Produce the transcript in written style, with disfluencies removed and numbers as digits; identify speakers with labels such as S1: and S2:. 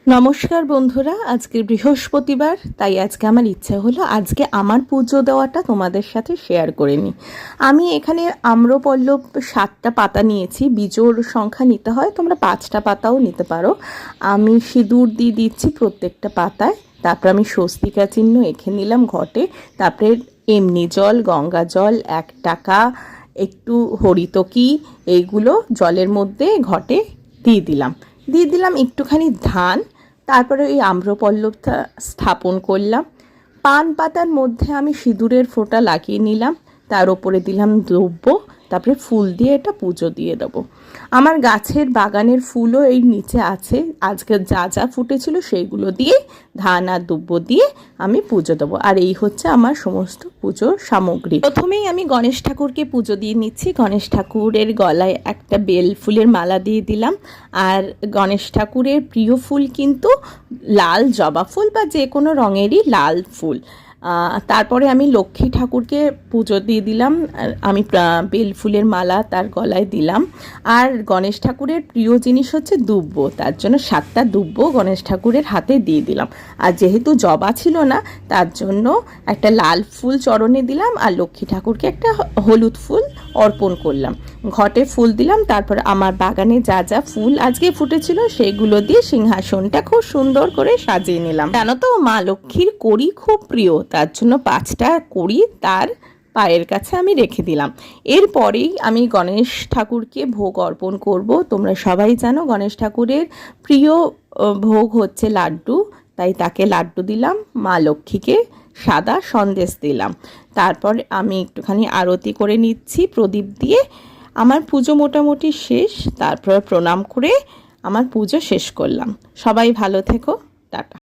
S1: নমস্কার বন্ধুরা, আজকে বৃহস্পতিবার, তাই আজকে আমার ইচ্ছা হলো আজকে আমার পুজো দেওয়াটা তোমাদের সাথে শেয়ার করে নিই। আমি এখানে আম্রপল্লব 7টা পাতা নিয়েছি। বিজোড় সংখ্যা নিতে হয়, তোমরা 5টা পাতাও নিতে পারো। আমি সিঁদুর দিয়ে দিচ্ছি প্রত্যেকটা পাতায়। তারপর আমি স্বস্তিকা চিহ্ন এঁকে নিলাম ঘটে। তারপরে এমনি জল, গঙ্গা জল, 1 টাকা, একটু হরিতকি, এইগুলো জলের মধ্যে ঘটে দিয়ে দিলাম একটুখানি ধান। তারপরে ওই আম্রপল্লবটা স্থাপন করলাম। পান পাতার মধ্যে আমি সিঁদুরের ফোঁটা লাগিয়ে নিলাম, তার ওপরে দিলাম দ্রব্য, তারপরে ফুল দিয়ে এটা পুজো দিয়ে দেবো। আমার গাছের বাগানের ফুলও এই নিচে আছে, আজকে যা যা ফুটেছিল সেইগুলো দিয়ে ধান আর দ্রব্য দিয়ে আমি পুজো দেবো। আর এই হচ্ছে আমার সমস্ত পুজোর সামগ্রী। প্রথমেই আমি গণেশ ঠাকুরকে পুজো দিয়ে নিচ্ছি। গণেশ ঠাকুরের গলায় একটা বেল ফুলের মালা দিয়ে দিলাম। আর গণেশ ঠাকুরের প্রিয় ফুল কিন্তু লাল জবা ফুল বা যে কোনো রঙেরই লাল ফুল। তারপরে আমি লক্ষ্মী ঠাকুরকে পুজো দিয়ে দিলাম। আমি বেল ফুলের মালা তার গলায় দিলাম। আর গণেশ ঠাকুরের প্রিয় জিনিস হচ্ছে দুব্ব, তার জন্য 7টা দুব্ব গণেশ ঠাকুরের হাতে দিয়ে দিলাম। আর যেহেতু জবা ছিল না, তার জন্য একটা লাল ফুল চরণে দিলাম, আর লক্ষ্মী ঠাকুরকে একটা হলুদ ফুল অর্পণ করলাম। ঘটে ফুল দিলাম। তারপর আমার বাগানে যা যা ফুল আজকে ফুটেছিল সেগুলো দিয়ে সিংহাসনটা খুব সুন্দর করে সাজিয়ে নিলাম। জানো তো, মা লক্ষ্মীর কড়ি খুব প্রিয়, তার জন্য 5টা কড়ি তার পায়ের কাছে আমি রেখে দিলাম। এরপরেই আমি গণেশ ঠাকুরকে ভোগ অর্পণ করব। তোমরা সবাই জানো গণেশ ঠাকুরের প্রিয় ভোগ হচ্ছে লাড্ডু, তাই তাকে লাড্ডু দিলাম। মা লক্ষ্মীকে সাদা সন্দেশ দিলাম। তারপর আমি একটুখানি আরতি করে নিচ্ছি প্রদীপ দিয়ে। আমার পুজো মোটামুটি শেষ। তারপর প্রণাম করে আমার পুজো শেষ করলাম। সবাই ভালো থেকো, টাটা।